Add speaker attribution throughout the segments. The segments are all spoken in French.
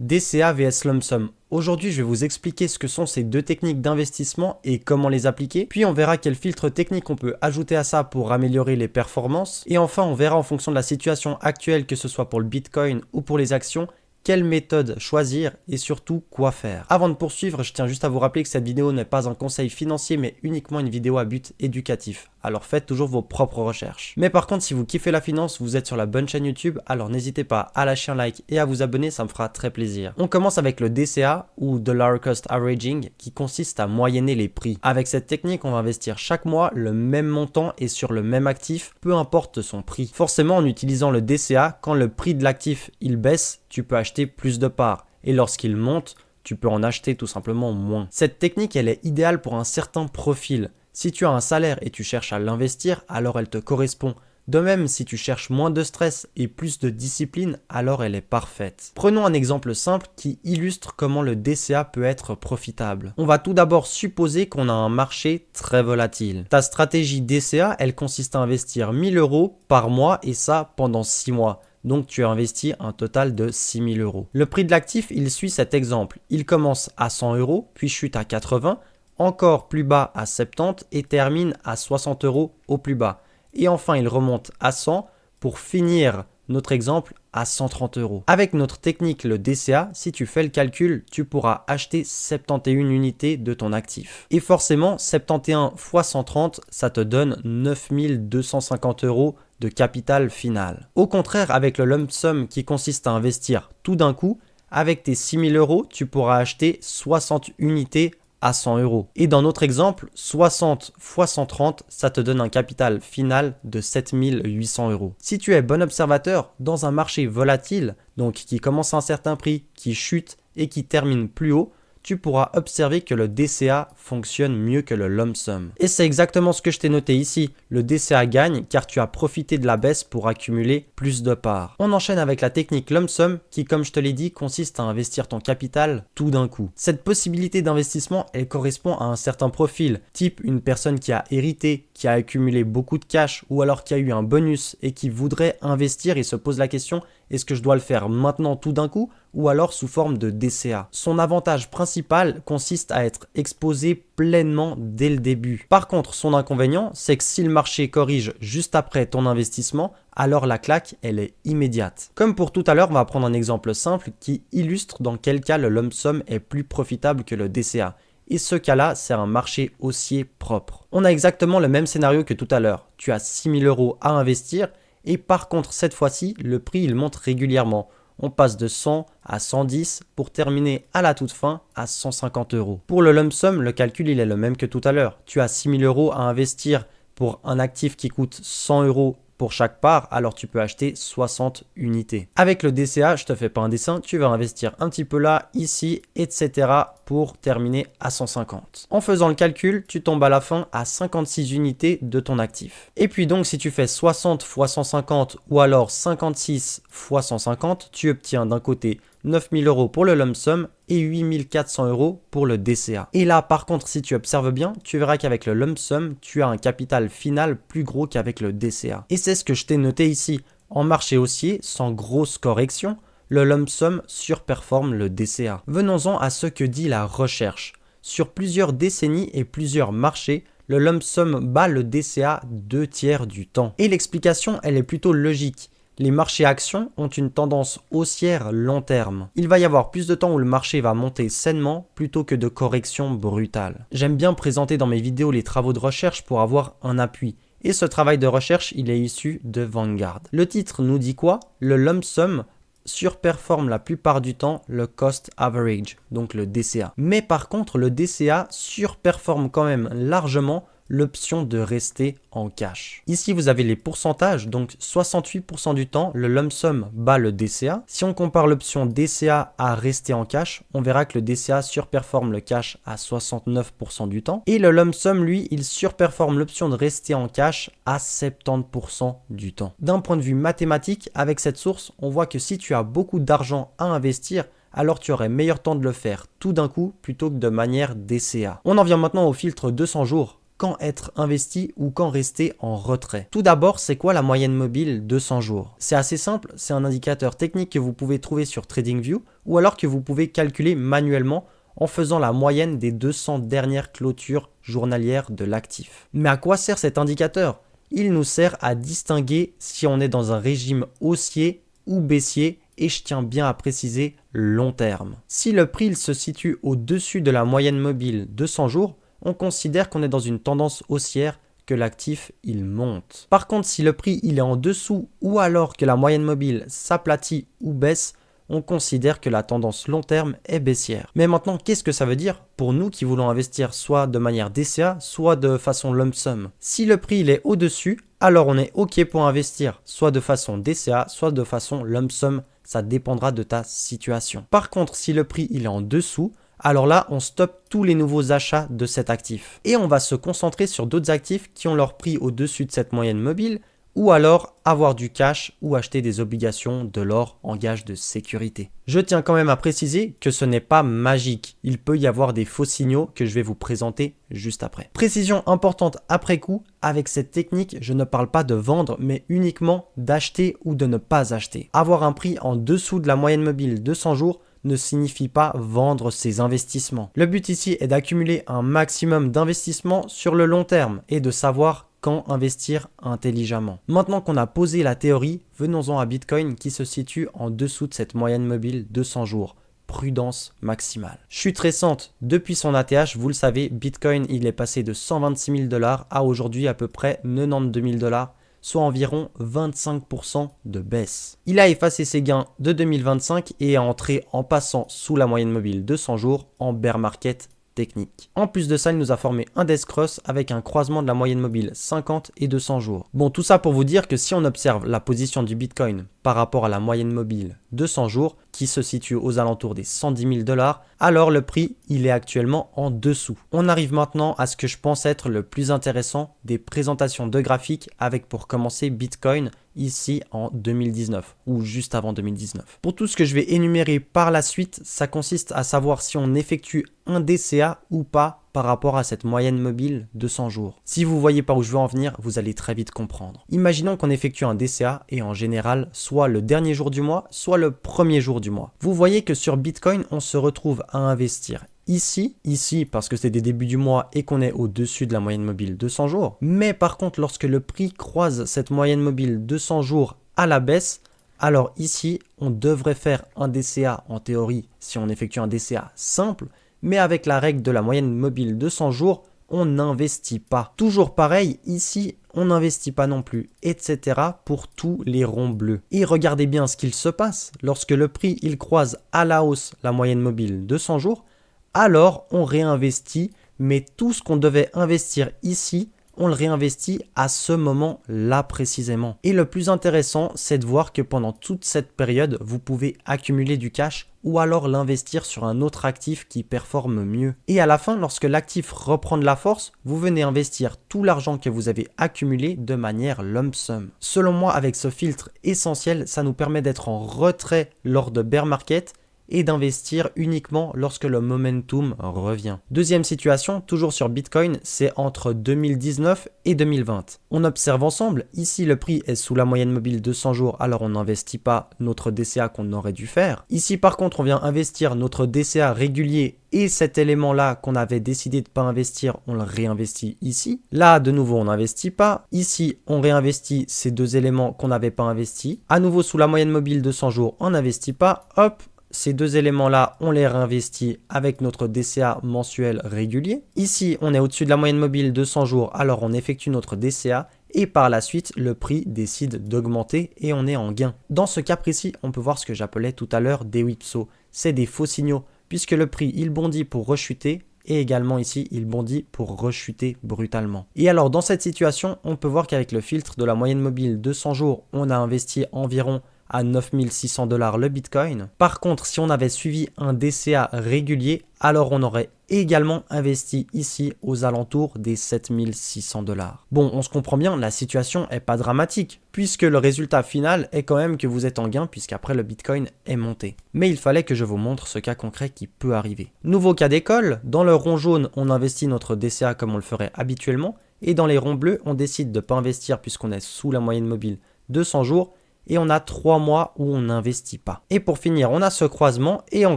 Speaker 1: DCA vs Lump Sum. Aujourd'hui, je vais vous expliquer ce que sont ces deux techniques d'investissement et comment les appliquer. Puis on verra quel filtre technique on peut ajouter à ça pour améliorer les performances. Et enfin, on verra en fonction de la situation actuelle, que ce soit pour le Bitcoin ou pour les actions, quelle méthode choisir et surtout quoi faire. Avant de poursuivre, je tiens juste à vous rappeler que cette vidéo n'est pas un conseil financier mais uniquement une vidéo à but éducatif. Alors faites toujours vos propres recherches. Mais par contre, si vous kiffez la finance, vous êtes sur la bonne chaîne YouTube, alors n'hésitez pas à lâcher un like et à vous abonner, ça me fera très plaisir. On commence avec le DCA ou Dollar Cost Averaging qui consiste à moyenner les prix. Avec cette technique, on va investir chaque mois le même montant et sur le même actif, peu importe son prix. Forcément, en utilisant le DCA, quand le prix de l'actif il baisse, tu peux acheter plus de parts. Et lorsqu'il monte, tu peux en acheter tout simplement moins. Cette technique, elle est idéale pour un certain profil. Si tu as un salaire et tu cherches à l'investir, alors elle te correspond. De même, si tu cherches moins de stress et plus de discipline, alors elle est parfaite. Prenons un exemple simple qui illustre comment le DCA peut être profitable. On va tout d'abord supposer qu'on a un marché très volatile. Ta stratégie DCA, elle consiste à investir 1000 € par mois et ça pendant 6 mois. Donc tu as investi un total de 6 000 €. Le prix de l'actif, il suit cet exemple. Il commence à 100 €, puis chute à 80, encore plus bas à 70 et termine à 60 € au plus bas. Et enfin, il remonte à 100 pour finir notre exemple à 130 €. Avec notre technique, le DCA, si tu fais le calcul, tu pourras acheter 71 unités de ton actif. Et forcément, 71 x 130, ça te donne 9 250 € de capital final. Au contraire, avec le lump sum qui consiste à investir tout d'un coup, avec tes 6 000 €, tu pourras acheter 60 unités à 100 €. Et dans notre exemple, 60 x 130, ça te donne un capital final de 7 800 €. Si tu es bon observateur, dans un marché volatile, donc qui commence à un certain prix, qui chute et qui termine plus haut, tu pourras observer que le DCA fonctionne mieux que le lump sum. Et c'est exactement ce que je t'ai noté ici. Le DCA gagne car tu as profité de la baisse pour accumuler plus de parts. On enchaîne avec la technique lump sum qui, comme je te l'ai dit, consiste à investir ton capital tout d'un coup. Cette possibilité d'investissement, elle correspond à un certain profil, type une personne qui a hérité, qui a accumulé beaucoup de cash ou alors qui a eu un bonus et qui voudrait investir et se pose la question: est-ce que je dois le faire maintenant tout d'un coup ou alors sous forme de DCA? Son avantage principal consiste à être exposé pleinement dès le début. Par contre, son inconvénient, c'est que si le marché corrige juste après ton investissement, alors la claque, elle est immédiate. Comme pour tout à l'heure, on va prendre un exemple simple qui illustre dans quel cas le lump sum est plus profitable que le DCA. Et ce cas-là, c'est un marché haussier propre. On a exactement le même scénario que tout à l'heure. Tu as 6 000 € à investir et par contre, cette fois-ci, le prix il monte régulièrement. On passe de 100 à 110 pour terminer à la toute fin à 150 €. Pour le lump sum, le calcul il est le même que tout à l'heure. Tu as 6 000 € à investir pour un actif qui coûte 100 € pour chaque part, alors tu peux acheter 60 unités. Avec le DCA, je te fais pas un dessin, tu vas investir un petit peu là, ici, etc. pour terminer à 150. En faisant le calcul, tu tombes à la fin à 56 unités de ton actif. Et puis donc, si tu fais 60 x 150 ou alors 56 x 150, tu obtiens d'un côté 9 000 € pour le lump sum et 8 400 € pour le DCA. Et là, par contre, si tu observes bien, tu verras qu'avec le lump sum, tu as un capital final plus gros qu'avec le DCA. Et c'est ce que je t'ai noté ici. En marché haussier, sans grosse correction, le lump sum surperforme le DCA. Venons-en à ce que dit la recherche. Sur plusieurs décennies et plusieurs marchés, le lump sum bat le DCA 2/3 du temps. Et l'explication, elle est plutôt logique. Les marchés actions ont une tendance haussière long terme. Il va y avoir plus de temps où le marché va monter sainement plutôt que de corrections brutales. J'aime bien présenter dans mes vidéos les travaux de recherche pour avoir un appui. Et ce travail de recherche, il est issu de Vanguard. Le titre nous dit quoi? Le lump sum surperforme la plupart du temps le cost average, donc le DCA. Mais par contre, le DCA surperforme quand même largement l'option de rester en cash. Ici, vous avez les pourcentages, donc 68% du temps, le lump sum bat le DCA. Si on compare l'option DCA à rester en cash, on verra que le DCA surperforme le cash à 69% du temps. Et le lump sum, lui, il surperforme l'option de rester en cash à 70% du temps. D'un point de vue mathématique, avec cette source, on voit que si tu as beaucoup d'argent à investir, alors tu aurais meilleur temps de le faire tout d'un coup plutôt que de manière DCA. On en vient maintenant au filtre 200 jours. quand être investi ou quand rester en retrait. Tout d'abord, c'est quoi la moyenne mobile 200 jours? C'est assez simple, c'est un indicateur technique que vous pouvez trouver sur TradingView ou alors que vous pouvez calculer manuellement en faisant la moyenne des 200 dernières clôtures journalières de l'actif. Mais à quoi sert cet indicateur? Il nous sert à distinguer si on est dans un régime haussier ou baissier et je tiens bien à préciser long terme. Si le prix il se situe au-dessus de la moyenne mobile 200 jours, on considère qu'on est dans une tendance haussière, que l'actif il monte. Par contre, si le prix il est en dessous ou alors que la moyenne mobile s'aplatit ou baisse, on considère que la tendance long terme est baissière. Mais maintenant, qu'est-ce que ça veut dire pour nous qui voulons investir soit de manière DCA, soit de façon lump sum? Si le prix il est au-dessus, alors on est OK pour investir, soit de façon DCA, soit de façon lump sum, ça dépendra de ta situation. Par contre, si le prix il est en dessous, alors là, on stoppe tous les nouveaux achats de cet actif. Et on va se concentrer sur d'autres actifs qui ont leur prix au-dessus de cette moyenne mobile, ou alors avoir du cash ou acheter des obligations, de l'or en gage de sécurité. Je tiens quand même à préciser que ce n'est pas magique. Il peut y avoir des faux signaux que je vais vous présenter juste après. Précision importante après coup, avec cette technique, je ne parle pas de vendre, mais uniquement d'acheter ou de ne pas acheter. Avoir un prix en dessous de la moyenne mobile de 100 jours ne signifie pas vendre ses investissements. Le but ici est d'accumuler un maximum d'investissements sur le long terme et de savoir quand investir intelligemment. Maintenant qu'on a posé la théorie, venons-en à Bitcoin qui se situe en dessous de cette moyenne mobile de 100 jours. Prudence maximale. Chute récente, depuis son ATH, vous le savez, Bitcoin il est passé de 126 000 $ à aujourd'hui à peu près 92 000 $, soit environ 25% de baisse. Il a effacé ses gains de 2025 et est entré en passant sous la moyenne mobile de 100 jours en bear market technique. En plus de ça, il nous a formé un death cross avec un croisement de la moyenne mobile 50 et 200 jours. Bon, tout ça pour vous dire que si on observe la position du Bitcoin par rapport à la moyenne mobile 200 jours qui se situe aux alentours des 110 000 $, alors le prix il est actuellement en dessous. On arrive maintenant à ce que je pense être le plus intéressant des présentations de graphiques avec pour commencer Bitcoin ici en 2019 ou juste avant 2019. Pour tout ce que je vais énumérer par la suite, ça consiste à savoir si on effectue un DCA ou pas par rapport à cette moyenne mobile de 100 jours. Si vous voyez par où je veux en venir, vous allez très vite comprendre. Imaginons qu'on effectue un DCA et en général, soit le dernier jour du mois, soit le premier jour du mois. Vous voyez que sur Bitcoin, on se retrouve à investir ici parce que c'est des débuts du mois et qu'on est au-dessus de la moyenne mobile de 100 jours. Mais par contre, lorsque le prix croise cette moyenne mobile de 100 jours à la baisse, alors ici, on devrait faire un DCA en théorie si on effectue un DCA simple, mais avec la règle de la moyenne mobile de 100 jours, on n'investit pas. Toujours pareil, ici, on n'investit pas non plus, etc. pour tous les ronds bleus. Et regardez bien ce qu'il se passe. Lorsque le prix il croise à la hausse la moyenne mobile de 100 jours, alors on réinvestit, mais tout ce qu'on devait investir ici, on le réinvestit à ce moment-là précisément. Et le plus intéressant, c'est de voir que pendant toute cette période, vous pouvez accumuler du cash ou alors l'investir sur un autre actif qui performe mieux. Et à la fin, lorsque l'actif reprend de la force, vous venez investir tout l'argent que vous avez accumulé de manière lump sum. Selon moi, avec ce filtre essentiel, ça nous permet d'être en retrait lors de bear market et d'investir uniquement lorsque le momentum revient. Deuxième situation, toujours sur Bitcoin, c'est entre 2019 et 2020. On observe ensemble, ici le prix est sous la moyenne mobile de 100 jours, alors on n'investit pas notre DCA qu'on aurait dû faire. Ici par contre, on vient investir notre DCA régulier et cet élément-là qu'on avait décidé de ne pas investir, on le réinvestit ici. Là, de nouveau, on n'investit pas. Ici, on réinvestit ces deux éléments qu'on n'avait pas investis. À nouveau, sous la moyenne mobile de 100 jours, on n'investit pas. Hop, ces deux éléments-là, on les réinvestit avec notre DCA mensuel régulier. Ici, on est au-dessus de la moyenne mobile de 100 jours, alors on effectue notre DCA et par la suite, le prix décide d'augmenter et on est en gain. Dans ce cas précis, on peut voir ce que j'appelais tout à l'heure des whipsaws. C'est des faux signaux puisque le prix, il bondit pour rechuter et également ici, il bondit pour rechuter brutalement. Et alors, dans cette situation, on peut voir qu'avec le filtre de la moyenne mobile de 100 jours, on a investi environ à 9600 $ le Bitcoin. Par contre, si on avait suivi un DCA régulier, alors on aurait également investi ici aux alentours des 7600 $. Bon, on se comprend bien, la situation est pas dramatique, puisque le résultat final est quand même que vous êtes en gain, puisqu'après le Bitcoin est monté. Mais il fallait que je vous montre ce cas concret qui peut arriver. Nouveau cas d'école, dans le rond jaune, on investit notre DCA comme on le ferait habituellement, et dans les ronds bleus, on décide de ne pas investir puisqu'on est sous la moyenne mobile de 100 jours, et on a 3 mois où on n'investit pas. Et pour finir, on a ce croisement et on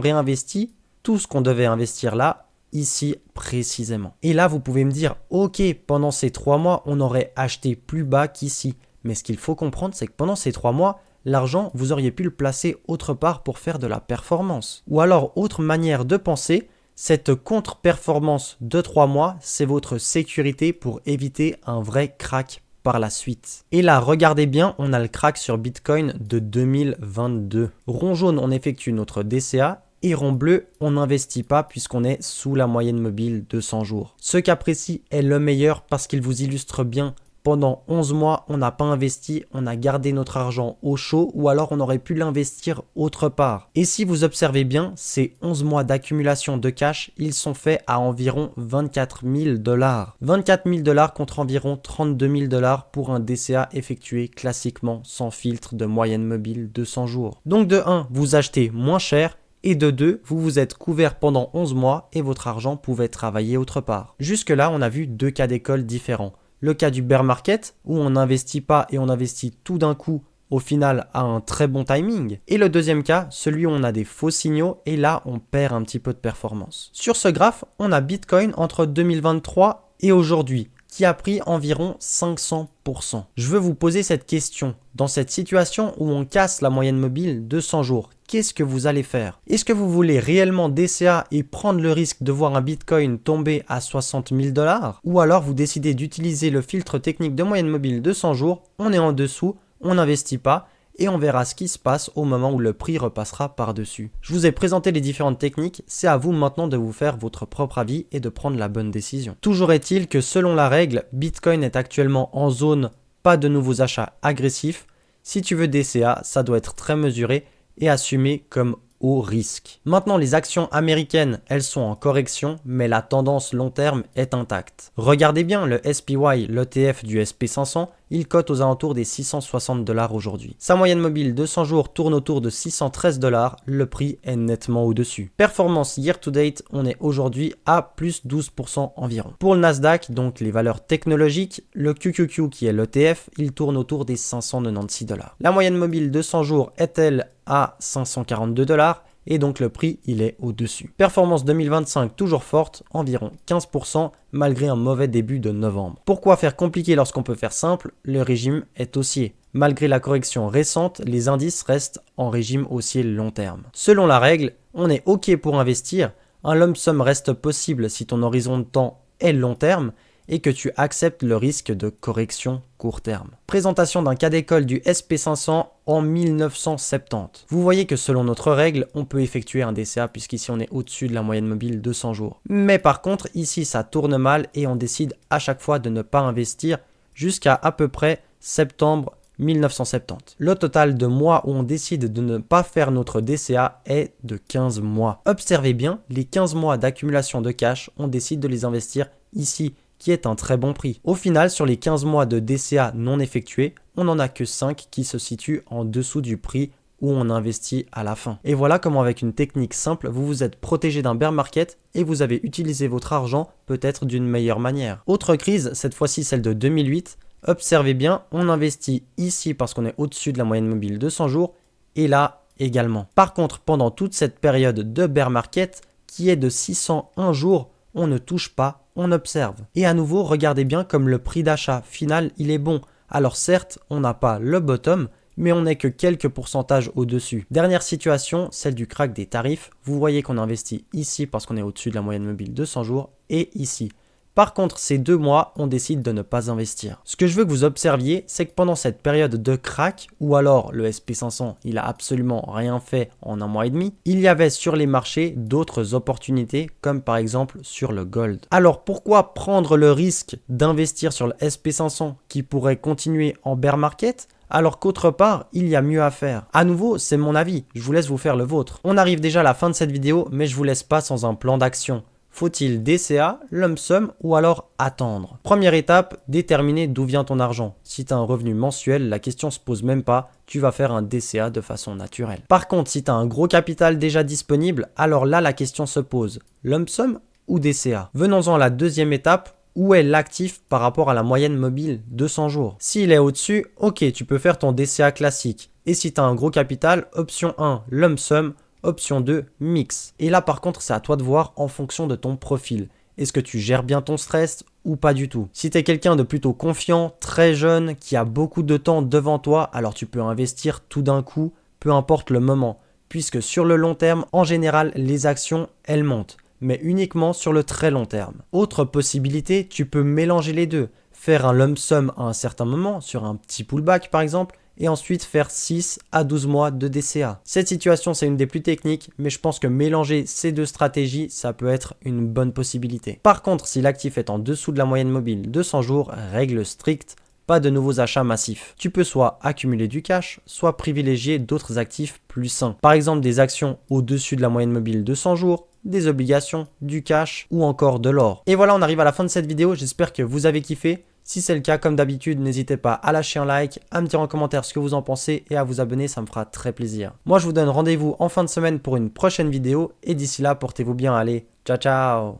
Speaker 1: réinvestit tout ce qu'on devait investir là, ici précisément. Et là, vous pouvez me dire, ok, pendant ces 3 mois, on aurait acheté plus bas qu'ici. Mais ce qu'il faut comprendre, c'est que pendant ces 3 mois, l'argent, vous auriez pu le placer autre part pour faire de la performance. Ou alors, autre manière de penser, cette contre-performance de 3 mois, c'est votre sécurité pour éviter un vrai crack par la suite. Et là, regardez bien, on a le crack sur Bitcoin de 2022. Rond jaune, on effectue notre DCA et rond bleu, on n'investit pas puisqu'on est sous la moyenne mobile de 100 jours. Ce cas précis est le meilleur parce qu'il vous illustre bien. Pendant 11 mois, on n'a pas investi, on a gardé notre argent au chaud ou alors on aurait pu l'investir autre part. Et si vous observez bien, ces 11 mois d'accumulation de cash, ils sont faits à environ 24 000 $. 24 000 $ contre environ 32 000 $ pour un DCA effectué classiquement sans filtre de moyenne mobile de 100 jours. Donc de 1, vous achetez moins cher. Et de 2, vous vous êtes couvert pendant 11 mois et votre argent pouvait travailler autre part. Jusque-là, on a vu deux cas d'école différents. Le cas du bear market, où on n'investit pas et on investit tout d'un coup, au final à un très bon timing. Et le deuxième cas, celui où on a des faux signaux et là, on perd un petit peu de performance. Sur ce graphe, on a Bitcoin entre 2023 et aujourd'hui, qui a pris environ 500%. Je veux vous poser cette question. Dans cette situation où on casse la moyenne mobile de 100 jours, qu'est-ce que vous allez faire? Est-ce que vous voulez réellement DCA et prendre le risque de voir un Bitcoin tomber à 60 000 $? Ou alors vous décidez d'utiliser le filtre technique de moyenne mobile de 100 jours, on est en dessous, on n'investit pas, et on verra ce qui se passe au moment où le prix repassera par-dessus. Je vous ai présenté les différentes techniques, c'est à vous maintenant de vous faire votre propre avis et de prendre la bonne décision. Toujours est-il que selon la règle, Bitcoin est actuellement en zone pas de nouveaux achats agressifs. Si tu veux DCA, ça doit être très mesuré et assumé comme haut risque. Maintenant, les actions américaines, elles sont en correction, mais la tendance long terme est intacte. Regardez bien le SPY, l'ETF du SP500, il cote aux alentours des 660 $ aujourd'hui. Sa moyenne mobile de 100 jours tourne autour de 613 $, le prix est nettement au-dessus. Performance year to date, on est aujourd'hui à plus 12% environ. Pour le Nasdaq, donc les valeurs technologiques, le QQQ qui est l'ETF, il tourne autour des 596 $. La moyenne mobile de 100 jours est-elle à 542 $? Et donc le prix, il est au-dessus. Performance 2025 toujours forte, environ 15% malgré un mauvais début de novembre. Pourquoi faire compliqué lorsqu'on peut faire simple? Le régime est haussier. Malgré la correction récente, les indices restent en régime haussier long terme. Selon la règle, on est OK pour investir, un lump sum reste possible si ton horizon de temps est long terme et que tu acceptes le risque de correction court terme. Présentation d'un cas d'école du SP500 en 1970. Vous voyez que selon notre règle, on peut effectuer un DCA puisqu'ici on est au-dessus de la moyenne mobile de 100 jours. Mais par contre, ici ça tourne mal et on décide à chaque fois de ne pas investir jusqu'à peu près septembre 1970. Le total de mois où on décide de ne pas faire notre DCA est de 15 mois. Observez bien, les 15 mois d'accumulation de cash, on décide de les investir ici, qui est un très bon prix. Au final, sur les 15 mois de DCA non effectués, on n'en a que 5 qui se situent en dessous du prix où on investit à la fin. Et voilà comment avec une technique simple, vous vous êtes protégé d'un bear market et vous avez utilisé votre argent peut-être d'une meilleure manière. Autre crise, cette fois-ci celle de 2008, observez bien, on investit ici parce qu'on est au-dessus de la moyenne mobile de 100 jours et là également. Par contre, pendant toute cette période de bear market qui est de 601 jours, on ne touche pas, on observe. Et à nouveau, regardez bien comme le prix d'achat final, il est bon. Alors certes, on n'a pas le bottom, mais on n'est que quelques pourcentages au-dessus. Dernière situation, celle du crack des tarifs. Vous voyez qu'on investit ici parce qu'on est au-dessus de la moyenne mobile de 100 jours et ici. Par contre, ces 2 mois, on décide de ne pas investir. Ce que je veux que vous observiez, c'est que pendant cette période de crack, ou alors le SP500, il a absolument rien fait en 1 mois et demi, il y avait sur les marchés d'autres opportunités, comme par exemple sur le gold. Alors pourquoi prendre le risque d'investir sur le SP500 qui pourrait continuer en bear market, alors qu'autre part, il y a mieux à faire. À nouveau, c'est mon avis, je vous laisse vous faire le vôtre. On arrive déjà à la fin de cette vidéo, mais je vous laisse pas sans un plan d'action. Faut-il DCA, lump sum ou alors attendre? Première étape, déterminer d'où vient ton argent. Si tu as un revenu mensuel, la question se pose même pas, tu vas faire un DCA de façon naturelle. Par contre, si tu as un gros capital déjà disponible, alors là la question se pose, lump sum ou DCA? Venons-en à la deuxième étape, où est l'actif par rapport à la moyenne mobile 200 jours? S'il est au-dessus, ok, tu peux faire ton DCA classique. Et si tu as un gros capital, option 1, lump sum, option 2, mix. Et là par contre, c'est à toi de voir en fonction de ton profil. Est-ce que tu gères bien ton stress ou pas du tout? Si tu es quelqu'un de plutôt confiant, très jeune, qui a beaucoup de temps devant toi, alors tu peux investir tout d'un coup, peu importe le moment. Puisque sur le long terme, en général, les actions, elles montent. Mais uniquement sur le très long terme. Autre possibilité, tu peux mélanger les deux. Faire un lump sum à un certain moment, sur un petit pullback par exemple, et ensuite faire 6 à 12 mois de DCA. Cette situation, c'est une des plus techniques, mais je pense que mélanger ces deux stratégies, ça peut être une bonne possibilité. Par contre, si l'actif est en dessous de la moyenne mobile de 100 jours, règle stricte, pas de nouveaux achats massifs. Tu peux soit accumuler du cash, soit privilégier d'autres actifs plus sains. Par exemple, des actions au-dessus de la moyenne mobile de 100 jours, des obligations, du cash ou encore de l'or. Et voilà, on arrive à la fin de cette vidéo. J'espère que vous avez kiffé. Si c'est le cas, comme d'habitude, n'hésitez pas à lâcher un like, à me dire en commentaire ce que vous en pensez et à vous abonner, ça me fera très plaisir. Moi, je vous donne rendez-vous en fin de semaine pour une prochaine vidéo et d'ici là, portez-vous bien. Allez, ciao ciao!